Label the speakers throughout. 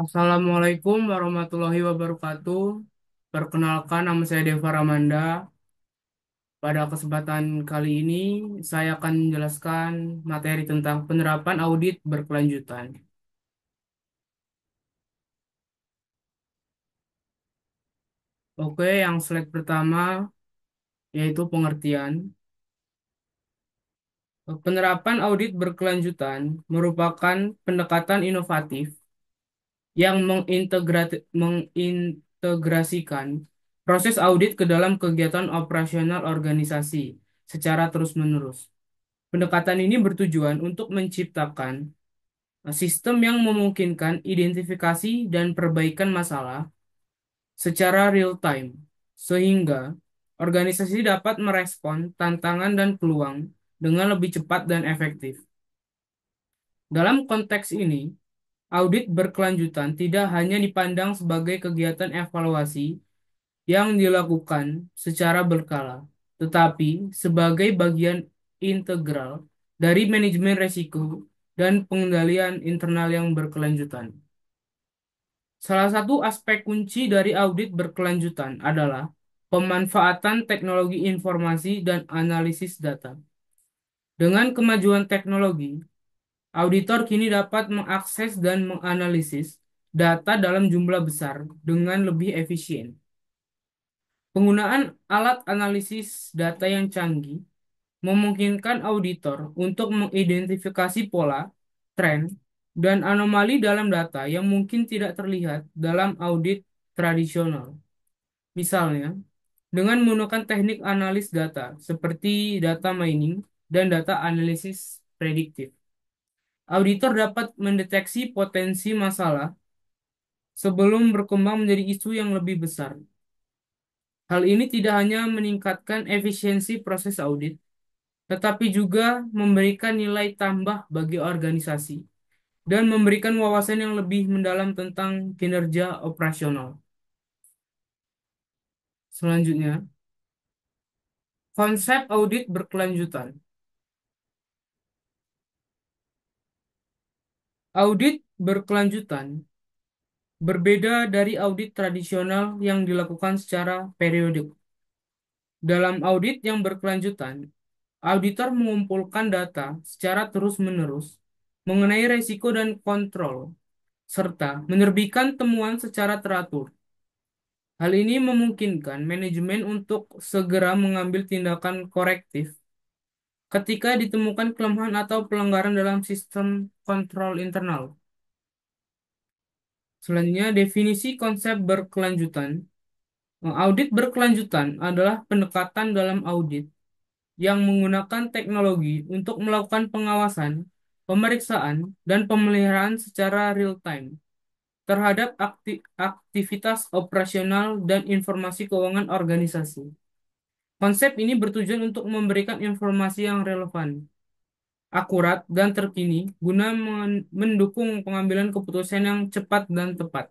Speaker 1: Assalamualaikum warahmatullahi wabarakatuh. Perkenalkan, nama saya Deva Ramanda. Pada kesempatan kali ini, saya akan menjelaskan materi tentang penerapan audit berkelanjutan. Oke, yang slide pertama yaitu pengertian. Penerapan audit berkelanjutan merupakan pendekatan inovatif yang mengintegrasikan proses audit ke dalam kegiatan operasional organisasi secara terus-menerus. Pendekatan ini bertujuan untuk menciptakan sistem yang memungkinkan identifikasi dan perbaikan masalah secara real time, sehingga organisasi dapat merespon tantangan dan peluang dengan lebih cepat dan efektif. Dalam konteks ini, audit berkelanjutan tidak hanya dipandang sebagai kegiatan evaluasi yang dilakukan secara berkala, tetapi sebagai bagian integral dari manajemen risiko dan pengendalian internal yang berkelanjutan. Salah satu aspek kunci dari audit berkelanjutan adalah pemanfaatan teknologi informasi dan analisis data. Dengan kemajuan teknologi, auditor kini dapat mengakses dan menganalisis data dalam jumlah besar dengan lebih efisien. Penggunaan alat analisis data yang canggih memungkinkan auditor untuk mengidentifikasi pola, tren, dan anomali dalam data yang mungkin tidak terlihat dalam audit tradisional. Misalnya, dengan menggunakan teknik analis data seperti data mining dan data analisis prediktif, auditor dapat mendeteksi potensi masalah sebelum berkembang menjadi isu yang lebih besar. Hal ini tidak hanya meningkatkan efisiensi proses audit, tetapi juga memberikan nilai tambah bagi organisasi dan memberikan wawasan yang lebih mendalam tentang kinerja operasional. Selanjutnya, konsep audit berkelanjutan. Audit berkelanjutan berbeda dari audit tradisional yang dilakukan secara periodik. Dalam audit yang berkelanjutan, auditor mengumpulkan data secara terus-menerus mengenai risiko dan kontrol, serta menerbitkan temuan secara teratur. Hal ini memungkinkan manajemen untuk segera mengambil tindakan korektif ketika ditemukan kelemahan atau pelanggaran dalam sistem kontrol internal. Selanjutnya, definisi konsep berkelanjutan. Audit berkelanjutan adalah pendekatan dalam audit yang menggunakan teknologi untuk melakukan pengawasan, pemeriksaan, dan pemeliharaan secara real time terhadap aktivitas operasional dan informasi keuangan organisasi. Konsep ini bertujuan untuk memberikan informasi yang relevan, akurat, dan terkini guna mendukung pengambilan keputusan yang cepat dan tepat.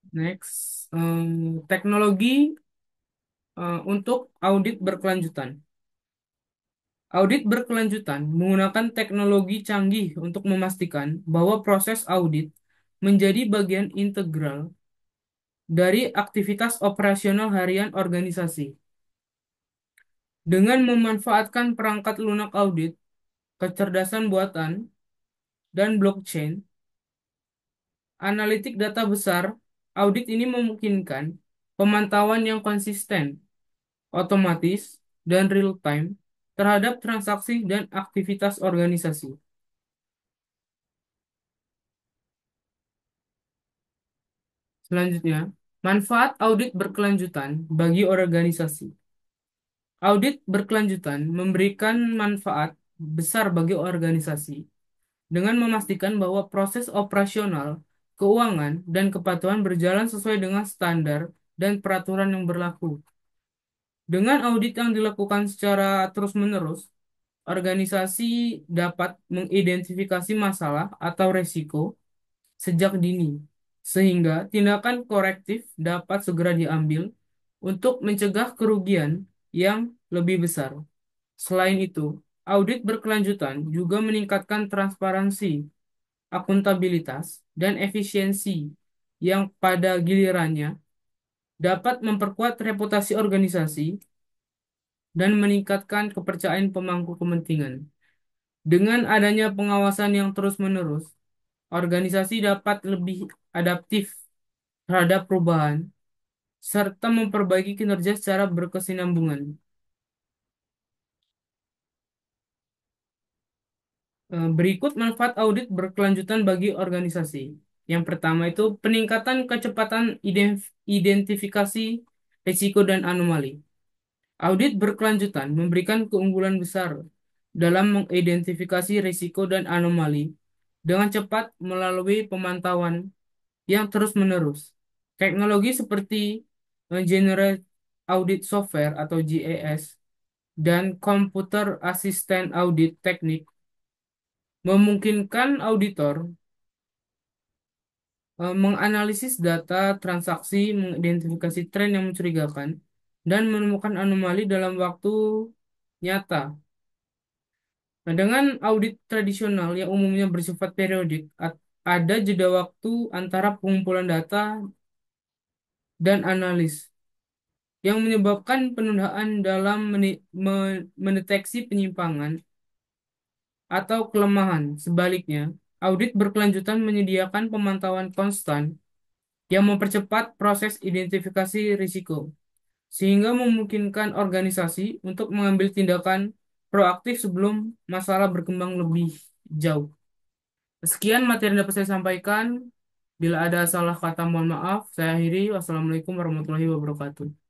Speaker 1: Next, teknologi untuk audit berkelanjutan. Audit berkelanjutan menggunakan teknologi canggih untuk memastikan bahwa proses audit menjadi bagian integral dari aktivitas operasional harian organisasi. Dengan memanfaatkan perangkat lunak audit, kecerdasan buatan, dan blockchain, analitik data besar, audit ini memungkinkan pemantauan yang konsisten, otomatis, dan real-time terhadap transaksi dan aktivitas organisasi. Selanjutnya, manfaat audit berkelanjutan bagi organisasi. Audit berkelanjutan memberikan manfaat besar bagi organisasi dengan memastikan bahwa proses operasional, keuangan, dan kepatuhan berjalan sesuai dengan standar dan peraturan yang berlaku. Dengan audit yang dilakukan secara terus-menerus, organisasi dapat mengidentifikasi masalah atau resiko sejak dini, sehingga tindakan korektif dapat segera diambil untuk mencegah kerugian yang lebih besar. Selain itu, Audit berkelanjutan juga meningkatkan transparansi, akuntabilitas, dan efisiensi yang pada gilirannya dapat memperkuat reputasi organisasi dan meningkatkan kepercayaan pemangku kepentingan. Dengan adanya pengawasan yang terus-menerus, organisasi dapat lebih adaptif terhadap perubahan serta memperbaiki kinerja secara berkesinambungan. Berikut manfaat audit berkelanjutan bagi organisasi. Yang pertama itu peningkatan kecepatan identifikasi risiko dan anomali. Audit berkelanjutan memberikan keunggulan besar dalam mengidentifikasi risiko dan anomali dengan cepat melalui pemantauan yang terus-menerus. Teknologi seperti Generate Audit Software atau GAS dan Computer Assistant Audit Teknik memungkinkan auditor menganalisis data transaksi, mengidentifikasi tren yang mencurigakan, dan menemukan anomali dalam waktu nyata. Nah, dengan audit tradisional yang umumnya bersifat periodik, ada jeda waktu antara pengumpulan data dan analis yang menyebabkan penundaan dalam mendeteksi penyimpangan atau kelemahan. Sebaliknya, audit berkelanjutan menyediakan pemantauan konstan yang mempercepat proses identifikasi risiko, sehingga memungkinkan organisasi untuk mengambil tindakan proaktif sebelum masalah berkembang lebih jauh. Sekian materi yang dapat saya sampaikan. Bila ada salah kata, mohon maaf. Saya akhiri. Wassalamualaikum warahmatullahi wabarakatuh.